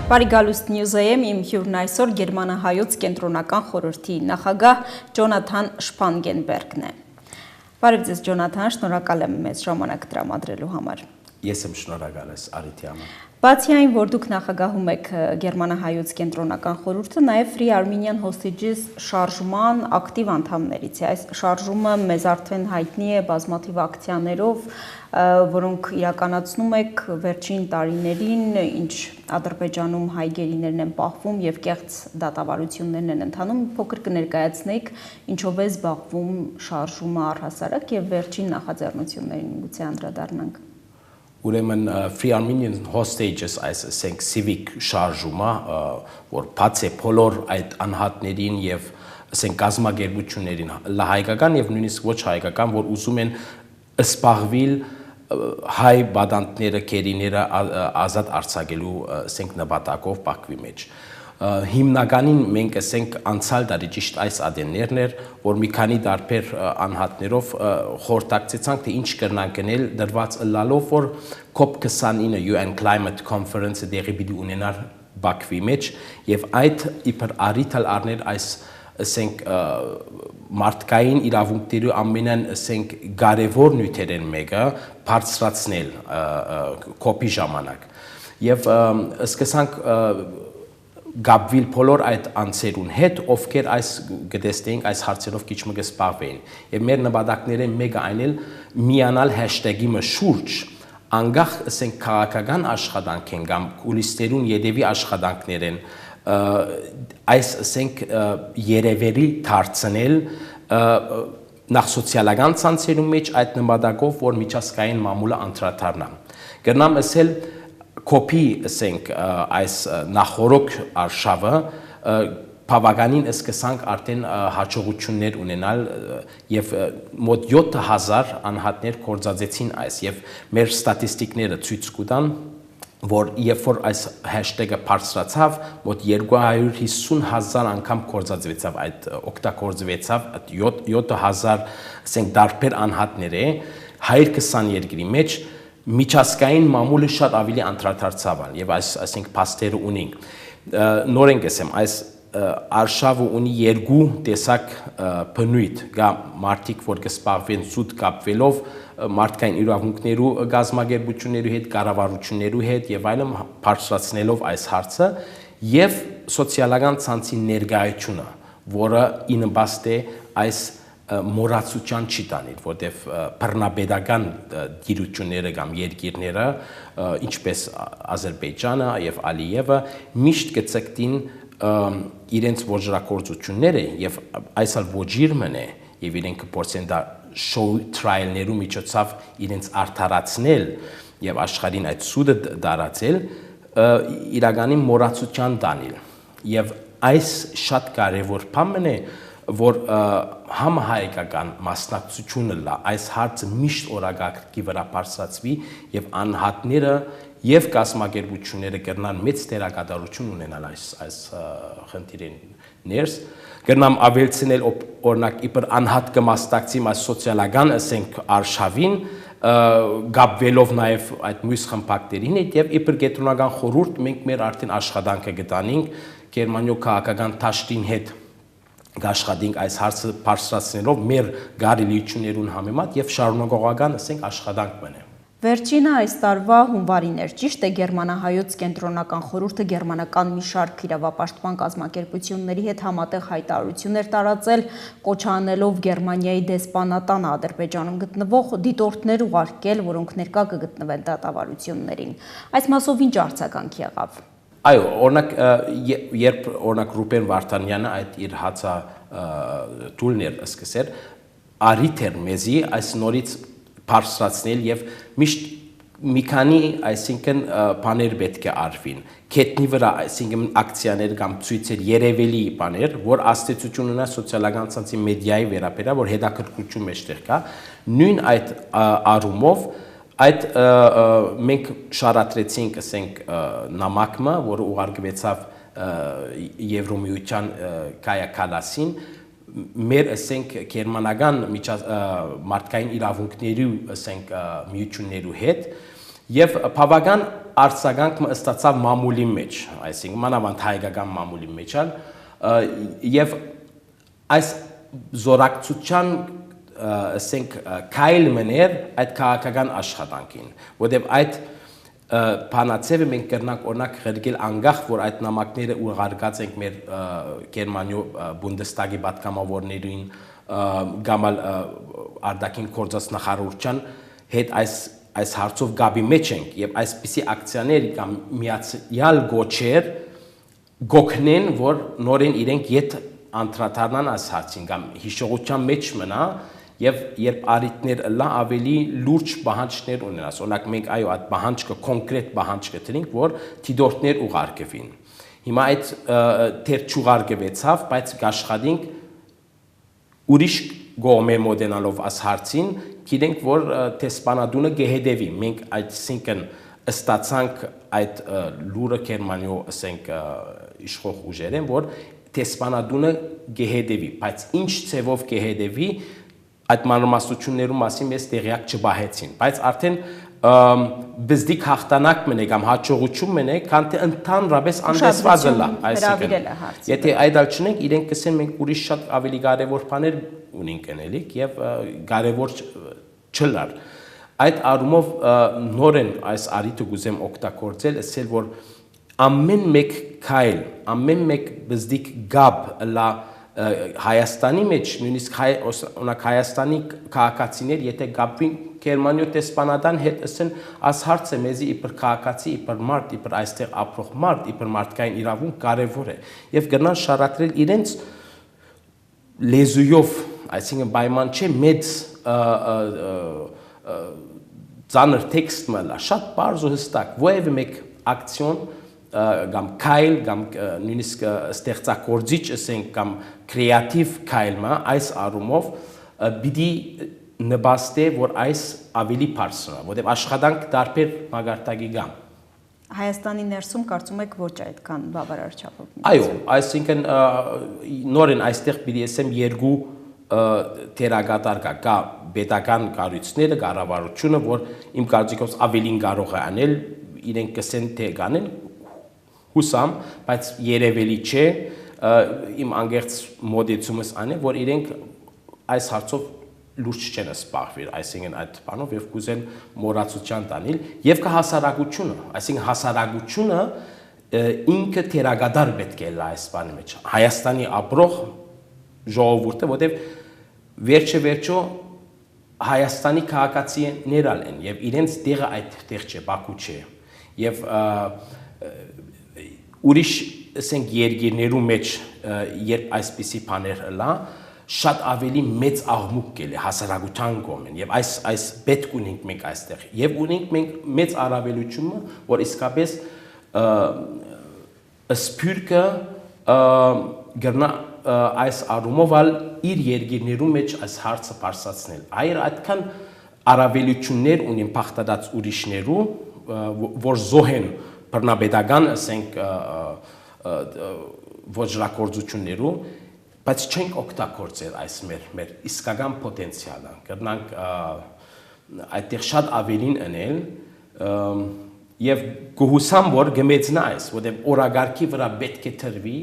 Բարի գալուստ Նյուզեյեմ իմ հյուրն այսօր Գերմանահայոց կենտրոնական խորհրդի նախագահ Ջոնաթան Շպանգենբերգն է։ Բարև ձեզ Ջոնաթան, շնորհակալ եմ մեզ ժամանակ տրամադրելու համար։ Ես եմ շնորհակալ ես Արիթի համար։ Բացի այն, որ դուք նախագահում եք Գերմանահայոց կենտրոնական խորհուրդը, նաև Free Armenian Hostages շարժման ակտիվ անդամներից է։ Այս շարժումը մեզ արդեն հայտնի է բազմաթիվ ակցիաներով, որոնք իրականացնում եք վերջին տարիներին, ինչ Ադրբեջանում հայ գերիներն են պահվում եւ կեղծ դատավարություններն են ընթանում, փոքր կներկայացնեիք ինչով է զբաղվում շարժումը առհասարակ եւ վերջին նախաձեռնություններին գուցե անդրադառնանք։ Ուրեմն Free Armenian Hostages այս ասենք civic շարժումը, որ բաց է բոլոր այդ անհատներին եւ ասենք կազմակերպություններին հայկական եւ նույնիսկ ոչ հայկական, որ ուզում են սպաղվել հայ բադանտները, կերիները ազատ արձակելու ասենք նպատակով Բաքվի մեջ։ Հիմնականին մենք ասենք անցյալ տարի ճիշտ այս ադեններն էր, որ մի քանի տարբեր անհատներով խորհրդակցեցանք, թե ինչ կրնանք գնել դրված ըլլալով, որ COP29 UN Climate Conference-ը դեղի պիտի ունենար Բաքվի մեջ եւ այդ իբր առիթալ առներ այս ասենք մարդկային իրավունքների ամենան ասենք կարևոր նյութերեն մեկը բարձրացնել COP-ի ժամանակ եւ սկսանք գաբվիլ բոլոր այդ անձերուն հետ, ովքեր այս գտեստեին այս հարցերով քիչ մը կսպառվեին եւ մեր նպատակները մեկը այնել միանալ hashtag-ի մը շուրջ անգախ ասենք քաղաքական աշխատանք են կամ կուլիսներուն յետևի աշխատանքներ են այս ասենք երևելի դարձնել նախ սոցիալական ցանցերում մեջ այդ նպատակով որ միջազգային մամուլը անդրադառնա կրնամ ասել կոպի ասենք այս նախորոք արշավը բավականին սկսանք արդեն հաջողություններ ունենալ եւ մոտ 7000 անհատներ կորցածեցին այս եւ մեր ստատիստիկները ցույց կտան որ երբ որ այս hashtag-ը բարձրացավ մոտ 250,000 անգամ կորցածվեցավ այդ օգտագործվեցավ 7000 ասենք դարբեր անհատներ է 120 երկրի մեջ միջազգային մամուլը շատ ավելի անդրադարձավ եւ այսինքն փաստերը ունենք նորեն կսեմ այս արշավը ունի երկու տեսակ բնույթ գա մարտիկ որ կսպառվեն զուտ կապվելով մարդկային իրավունքներու գազམ་ագերբություններու հետ կառավարություններու հետ եւ այլն բարձրացնելով այս հարցը եւ սոցիալական ցանցի ներկայությունը որը ինբաստ է այս մորացության չի տանիլ, որտեվ բռնապետական դիրությունները կամ երկիրները, ինչպես Ադրբեջանը եւ Ալիևը միշտ կցկտին իրենց ոչրակորցությունները եւ այսալ ոչիրմն է եւ իրենք փորձեն դա show trial-ներու միջոցով իրենց արդարացնել եւ աշխարհին այդ սուդը դարացել իրականին մորացության տանիլ եւ այս շատ կարեւոր բան է որ համահայկական մասնակցությունը լա այս հարցը միշտ օրակարգի վրա բարձրացվի եւ անհատները եւ կազմակերպությունները կրնան մեծ դերակատարություն ունենալ այս խնդիրին ներս կրնամ ավելցնել օրինակ իբր անհատ կմասնակցի այս սոցիալական ասենք արշավին գաբվելով նաեւ այդ մյուս խմբակներին եւ իբր կենտրոնական խորհուրդ մենք մեր արդեն աշխատանքը գտանինք Գերմանիո քաղաքական դաշտին հետ աշխատենք այս հարցը բարձրացնելով մեր գարելիություններուն համեմատ եւ շարունակողական ասենք աշխատանք մնա Վերջինը այս տարվա հունվարին էր ճիշտ է Գերմանահայոց կենտրոնական խորհուրդը գերմանական մի շարք իրավապաշտպան կազմակերպությունների հետ համատեղ հայտարարություններ տարածել կոչ անելով Գերմանիայի դեսպանատանը Ադրբեջանում գտնվող դիտորդներ ուղարկել որոնք ներկա կգտնվեն դատավարություններին այս մասով ինչ արձագանք եղավ Այո, օրինակ երբ օրինակ Ռուբեն Վարդանյանը այդ իր հացա տուլներ սկսեր արիթ էր մեզի այս նորից բարձրացնել եւ միշտ մի քանի այսինքն բաներ պետք է արվին քետնի վրա այսինքն ակցիաներ կամ ցույցեր երևելի բաներ որ աստեցություն ունենա սոցիալական ցանցի մեդիայի վերաբերյալ որ հետաքրքրություն մեջտեղ կա նույն այդ արումով այդ մենք շարադրեցինք ասենք նամակը որը ուղարկվեցավ Եվրոմիության Կայա Կալասին մեր ասենք գերմանական մարդկային իրավունքների ասենք միություններու հետ եւ բավական արձագանքը ստացավ մամուլի մեջ, այսինքն մանավանդ հայկական մամուլի մեջ ալ եւ այս զորակցության ասենք քայլ մներ այդ քաղաքական աշխատանքին, որտեղ այդ Փանացևը մենք կրնանք օրինակ ղերգել անգախ, որ այդ նամակները ուղարկած ենք մեր Գերմանիո Բունդեստագի պատգամավորներին կամ արտաքին գործած նախարարության հետ այս հարցով գաբի մեջ ենք եւ այսպիսի ակցիաներ կամ միացյալ գոչեր գոքնեն, որ նորեն իրենք իդ անդրադառնան այս հարցին կամ հիշողության մեջ մնա եւ երբ արիտներ լա ավելի լուրջ բանջներ ունենաս օրինակ մենք այո այդ բանջը կոնկրետ բանջ կտրինք որ դիտորդներ ուղարկվին հիմա այդ թեր չուղարկվեցավ բայց կաշխատենք ուրիշ գոմե մոդենալով աս հարցին գիտենք որ տեսփանադունը գեհեդեվի մենք այսինքն ստացանք այդ լուրը Գերմանիո ասենք իշխող ուժերեն որ տեսփանադունը գեհեդեվի բայց ինչ ցևով գեհեդեվի այդ մանրամասնություններում մասին մեզ տեղյակ չբահեցին, բայց արդեն բզդիկ հաղթանակ մնե կամ հաջողություն մնե, քան թե ընդհանրապես անտեսված լա, այսինքն եթե այդալ չնենք, իրենք կսեն մենք ուրիշ շատ ավելի կարևոր բաներ ունենք անելիք եւ կարևոր չլար։ Այդ առումով նորեն այս արիտը գուզեմ օգտագործել, ասել որ ամեն մեկ քայլ, ամեն մեկ բզդիկ գաբ լա Հայաստանի մեջ նույնիսկ օրինակ Հայաստանի քաղաքացիներ եթե գաբվին Գերմանիո տեսփանադան հետ ասեն աս հարցը մեզի իբր քաղաքացի իբր մարդ իբր այստեղ ապրող մարդ իբր մարդկային իրավունք կարևոր է եւ գնան շարադրել իրենց լեզուով այսինքն պայման չէ մեծ ծանր տեքստ մլա շատ բարձ ու հստակ որևէ մեկ ակցիոն կամ քայլ կամ նույնիսկ ստեղծագործիչ ասենք կամ կրեատիվ քայլը այս առումով պիտի նպաստի որ այս ավելի բարձրանա որտեղ աշխատանք տարբեր մագարտակի գամ Հայաստանի ներսում կարծում եք ոչ այդքան բավարար չափով այո այսինքն նորեն այստեղ պիտի ասեմ երկու թերագատար կա պետական կառույցները կառավարությունը որ իմ կարծիքով ավելին կարող է անել իրենք կսեն թե կանեն հուսամ, բայց երևելի չէ իմ անգերց մոդեցումս ան է, որ իրենք այս հարցով լուրջ չեն սպառվել, այսինքն այդ բանով եւ կուզեն մոռացության տանել եւ կա հասարակությունը, այսինքն հասարակությունը ինքը թերագադար պետք է լա այս բանի մեջ։ Հայաստանի ապրող ժողովուրդը, որտեղ վերջը Հայաստանի քաղաքացիներ են եւ իրենց տեղը այդտեղ չէ, Բաքու չէ։ Եվ ուրիշ ասենք երկիրներու մեջ երբ այսպիսի բաներ լա շատ ավելի մեծ աղմուկ կելի հասարակության կողմեն եւ այս պետք ունենք մենք այստեղ եւ ունենք մենք մեծ առավելությունը որ իսկապես սփյուռքը գտնա այս առումով իր երկիրներու մեջ այս հարցը բարձրացնել այր այդքան առավելություններ ունեն փախտած ուրիշներու որ զոհեն բռնապետական ասենք ոչրակորձություններու բայց չենք օգտագործել այս մեր իսկական պոտենցիալը կրնանք այդտեղ շատ ավելին անել եւ գուհուսամ որ գմեցնա այս որտեղ օրագարկի վրա պետք է թրվի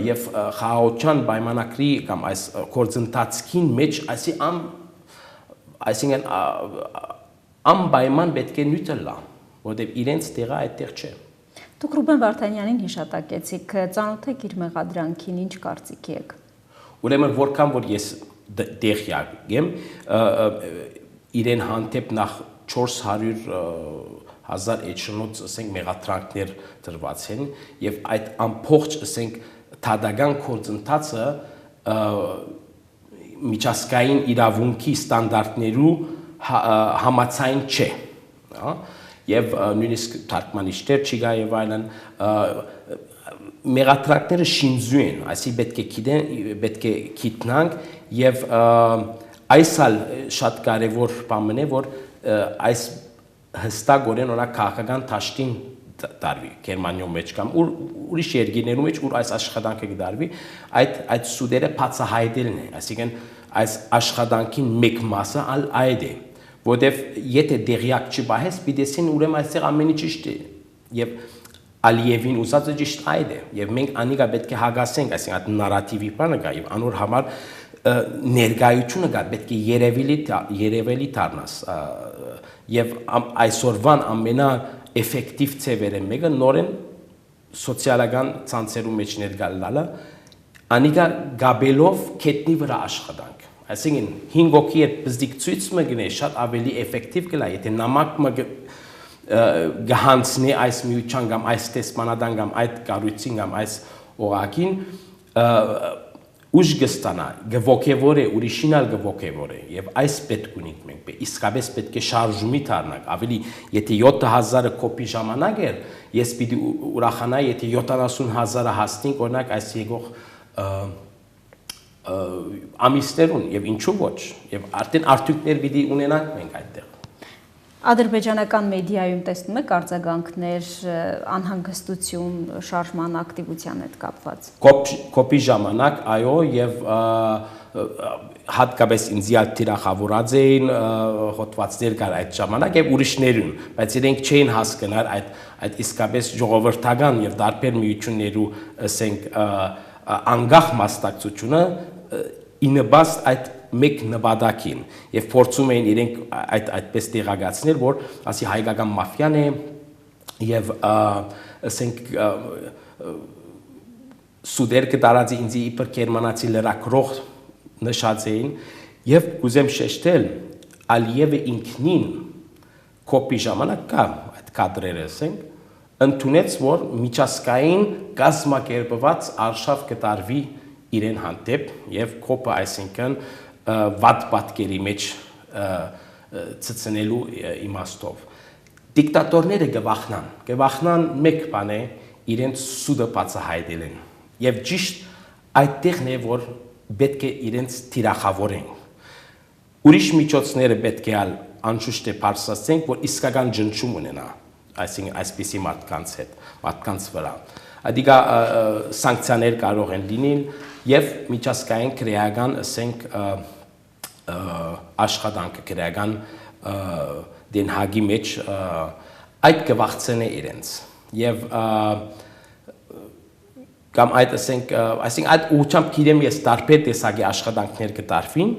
եւ խաղաղության պայմանագրի կամ այս կորձընթացքին մեջ այսինքն անպայման պետք է նյութը լա որտեղ իրենց տեղը այդտեղ չէ Դուք Ռուբեն Վարդանյանին հիշատակեցիք, ծանոթ եք իր մեղադրանքին, ինչ կարծիքի եք։ Ուրեմն որքան որ ես տեղյակ եմ, իրեն հանդեպ նախ 400,000 էջնոց ասենք մեղադրանքներ դրված են եւ այդ ամբողջ ասենք թադական գործընթացը միջազգային իրավունքի ստանդարտներու համաձայն չէ, հա Եվ նույնիսկ թարգմանիչներ չի գա եւ այլն մեղադրանքները շինզու են, այսի պետք է գիտնանք եւ այսալ շատ կարեւոր բան է որ այս հստակորեն օրինակ քաղաքական դաշտին դարվի Գերմանիո մեջ կամ ուրիշ երկիրներում մեջ ուր այս աշխատանքը կդարվի այդ սուդերը բացահայտելն է այսինքն այս աշխատանքին մեկ մասը այդ է որտեվ եթե դեղյակ չբահես, պիտեսին ուրեմն այստեղ ամենի ճիշտ է եւ Ալիևին ուզածը ճիշտ այդ է եւ մենք անիկա պետք է հագասենք, այսինքն այդ նարատիվի բանը կա եւ անոր համար ներկայությունը կա պետք է երևելի դառնաս եւ այսօրվան ամենաէֆեկտիվ ծևերը մեկը նորեն սոցիալական ցանցերու մեջ ներկայալը անիկա գաբելով կետնի վրա աշխատանք այսինքն 5 հոգի հետ բզդիկ ցույց մգնե շատ ավելի էֆեկտիվ կլա եթե նամակ գահանցնի այս միության կամ այս տեսմանադան կամ այդ կառույցին կամ այս օղակին ուժ կստանա գվոկևորե ուրիշինալ գվոկևորե եւ այս պետք ունենք մենք իսկապես պետք է շարժումի դառնանք ավելի եթե 7000-ը կոպի ժամանակ էր ես պիտի ուրախանայի եթե 70000-ը հասնենք օրինակ այս եկող ամիսներուն եւ ինչու ոչ եւ արդեն արդյունքներ պիտի ունենանք մենք այդտեղ Ադրբեջանական մեդիայում տեսնում եք արձագանքներ անհանգստություն շարժման ակտիվության հետ կապված։ Կոպի ժամանակ, այո, եւ հատկապես ինձիալ թիրախավորած էին հոդվածներ կար այդ ժամանակ եւ ուրիշներուն, բայց իրենք չէին հասկանալ այդ իսկապես ժողովրդական եւ դարբեր միություններու, ասենք, անգախ մասնակցությունը ինыбաստ այդ մեկ նպատակին եւ փորձում էին իրենք այդպես տեղակացնել որ ասի հայկական մաֆիան է եւ ասենք սուդեր կդարածի ինձի իբր գերմանացի լրակրող նշած էին եւ կուզեմ շեշտել Ալիևը ինքնին կոպի ժամանակ կա այդ կադրերը ասենք ընդունեց որ միջազգային գազམ་ակերպված արշավ կդարվի իրեն հանդեպ եւ կոպը այսինքն վատ պատկերի մեջ ցցնելու իմաստով դիկտատորները գվախնան մեկ բան է իրենց սուդը բացահայտել են եւ ճիշտ այդտեղն է որ պետք է իրենց թիրախավորեն ուրիշ միջոցները պետք է անշուշտ է բարձրացնենք որ իսկական ջնջում ունենա այսինքն այսպիսի մարդկանց վրա Ադիգա սանկցիաներ կարող են լինել եւ միջազգային քրեական ասենք աշխատանքը քրեական դենհագի մեջ այդ կվախցնե իրենց եւ կամ այդ ասենք այսինքն այդ ուղղությամբ գիրեմ ես տարբեր տեսակի աշխատանքներ կդարվին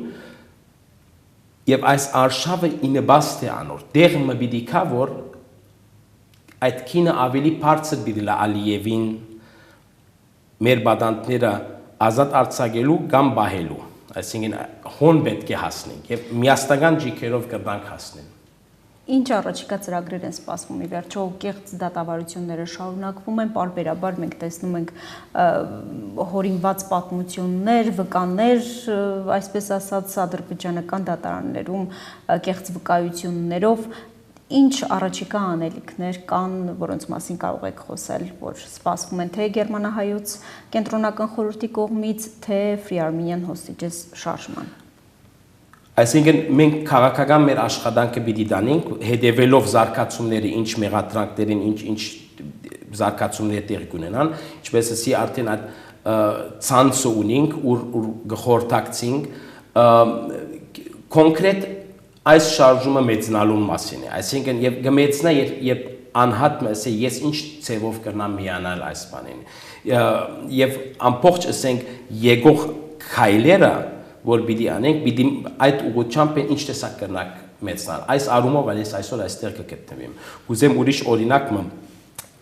եւ այս արշավը ինыбաստ է անոր դեղը պիտի կա որ այդ քինը ավելի բարձր պիտի լա Ալիևին մեր բադանտները ազատ արձակելու կամ բահելու այսինքն հոն պետք է հասնենք եւ միաստական ջիքերով կդանք հասնեն Ինչ առաջիկա ծրագրեր են սպասվում ի վերջո կեղծ դատավարությունները շարունակվում են պարբերաբար մենք տեսնում ենք հորինված պատմություններ վկաներ այսպես ասած ադրբեջանական դատարաններում կեղծ վկայություններով Ինչ առաջիկա անելիքներ կան, որոնց մասին կարող եք խոսել, որ սպասվում են թե Գերմանահայոց կենտրոնական խորհրդի կողմից, թե Free Armenian Hostages շարժման։ Այսինքն մենք քաղաքական մեր աշխատանքը պիտի դանենք, հետևելով զարգացումների, ինչ մեղադրանքներին, ինչ զարգացումներ տեղի կունենան, ինչպես ասի արդեն այդ ցանցը ունենք, ուր գխորտակցինք կոնկրետ Այս շարժումը մեծնալուն մասին է, այսինքն եւ գմեծնա երբ անհատ մսե ես ինչ ցևով կրնամ միանալ այս բանին եւ ամբողջ ասենք եկող քայլերը որ պիտի անենք պիտի այդ ուղղությամբ ինչ տեսակ կրնակ մեծնալ այս արումով ես այսօր այստեղ կգտնվեմ կուզեմ ուրիշ օրինակ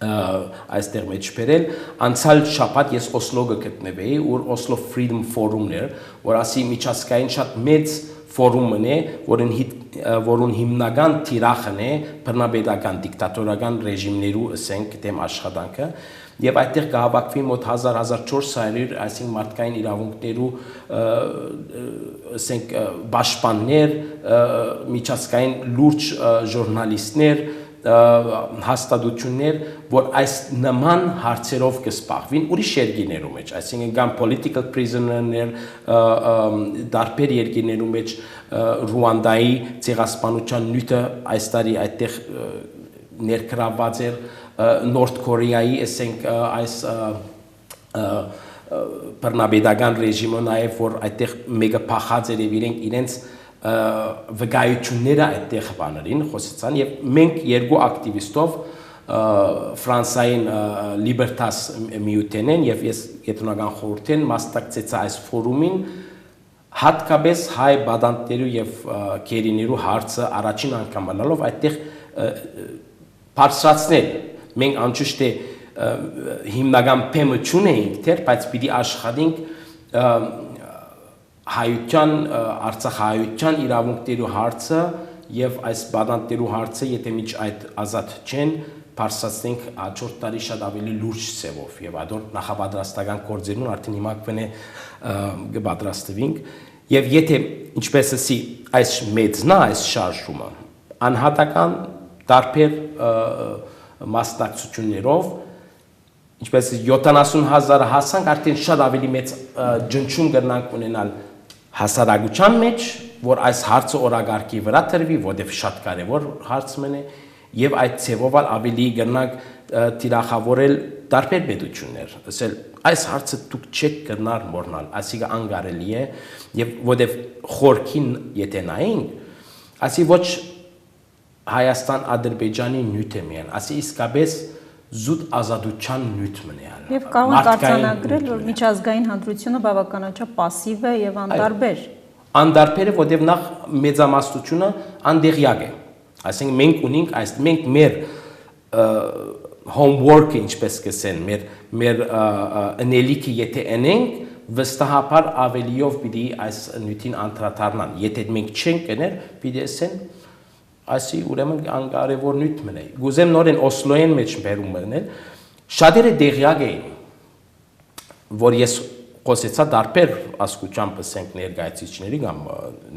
այստեղ մեջ բերել անցյալ շաբաթ ես Օսլո գտնվեի ուր Oslo Freedom Forum-ն էր որ ասի միջազգային շատ մեծ ֆորումն է, որուն հիմնական թիրախն է բռնապետական դիկտատորական ռեժիմներու ասենք դեմ աշխատանքը եւ այդտեղ կհավաքվի մոտ 1000-1400 այսինքն մարդկային իրավունքներու ասենք պաշտպաններ, միջազգային լուրջ ժուրնալիստներ հաստատություններ, որ այս նման հարցերով կսպահվին ուրիշ երկրներու մեջ, այսինքն կամ political prisoner-ներ դարբեր երկրներու մեջ Ռուանդայի ցեղասպանության նյութը այս տարի այդտեղ ներգրավված էր Նորթ Կորեայի, ասենք այս բռնապետական ռեժիմը նաև որ այդտեղ մեկը փախած էր եւ իրենց վկայությունները այդտեղ բաներին խոսեցան եւ մենք երկու ակտիվիստով Ֆրանսիային Libertas միութենեն եւ ես կենտրոնական խորհրդին մասնակցեցի այս ֆորումին հատկապես հայ բադանտերու եւ գերիներու հարցը առաջին անգամ անալով այդտեղ բարձրացնել մենք անշուշտ հիմնական փեմը չունեինք դեռ բայց պիտի աշխատենք հայության արցախայության իրավունքներու հարցը եւ այս բադանտերու հարցը եթե միջ այդ ազատ չեն բարձրացնենք հաջորդ տարի շատ ավելի լուրջ ծավալով եւ ադոր նախապատրաստական գործերուն արդեն հիմա կվենե կպատրաստվենք եւ եթե ինչպես ասի այս մեծնա այս շարժումը անհատական տարբեր մասնակցություններով ինչպես 70,000 հասանք արդեն շատ ավելի մեծ ջնջում կրնանք ունենալ հասարակության մեջ որ այս հարցը օրագարկի վրա տրվի որովհետեւ շատ կարեւոր հարց մնե եւ այդ ծավալով ավելի կրնանք տիրախավորել տարբեր պետություններ ասել այս հարցը դուք չեք կրնար մոռնալ այսինքն անկարելի է եւ որովհետեւ խորքին եթե նայենք ասի ոչ Հայաստան Ադրբեջանի նյութ է միան ասի իսկապես զուտ ազատության նյութ մնալ եւ կարող եք արձանագրել որ միջազգային հանրությունը բավականաչափ պասիվ է եւ անդարբեր անդարբեր է որովհետեւ նախ մեծամասնությունը անդեղյակ է այսինքն մենք ունենք այս մենք մեր homework-ը ինչպես կսեն մեր անելիքը եթե անենք վստահաբար ավելիով պիտի այս նյութին անդրադառնան եթե մենք չենք կներ պիտի ասեն այսի ուրեմն անկարևոր նյութ մնա գուզեմ նորեն Օսլոյեն մեջ բերում մնել շատերը դեղյակ էին որ ես խոսեցա դարբեր ասկուչամբ ասենք ներկայացիչների կամ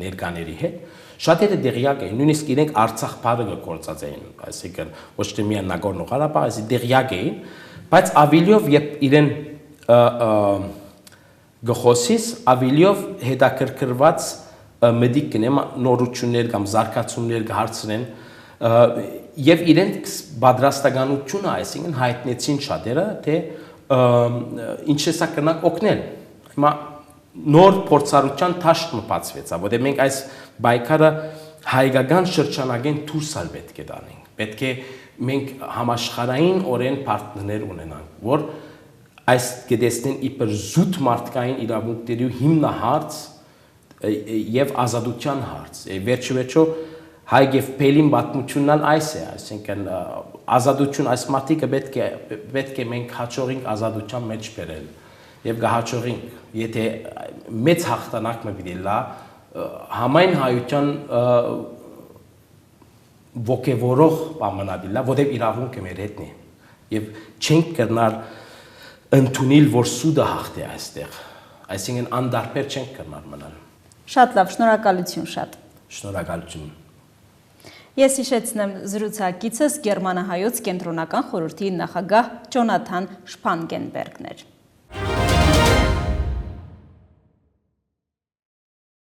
ներկաների հետ շատերը դեղյակ էին նույնիսկ իրենք Արցախ բարը գործած էին այսինքն ոչ թե միայն Նագորնո Ղարաբաղ այսի դեղյակ էին բայց ավելիով երբ իրեն գխոսիս ավելիով հետաքրքրված մեդիկ կնեմ նորություններ կամ զարգացումներ կհարցնեն եւ իրենք պատրաստականությունը այսինքն հայտնեցին շատերը թե ինչ է սա կնակ օգնել հիմա նոր փորձառության թաշտ մտածվեցա որտեղ մենք այս բայկարը հայկական շրջանագեն դուրսալ պետք է դանենք պետք է մենք համաշխարհային օրեն պարտներներ ունենանք որ այս կդեսնեն իբր զուտ մարդկային իրավունքների հիմնահարց եւ ազատության հարց վերջիվերջո հայ եւ փելին պատմությունն այս է այսինքն ազատություն այս մարդիկը պետք է մենք հաջողենք ազատության մեջ բերել եւ կհաջողենք եթե մեծ հաղթանակ մը պիտի լա համայն հայության ոգևորող բամնաբիլա որտեղ իրավունքը մեր հետն է եւ չենք կրնար ընդունել որ սուդը հաղթի այստեղ այսինքն անդարբեր չենք կրնար մնալ Շատ լավ, շնորհակալություն շատ։ Շնորհակալություն։ Ես հիշեցնեմ զրուցակիցս Գերմանահայոց կենտրոնական խորհրդի նախագահ Ջոնաթան Շփանգենբերգն էր։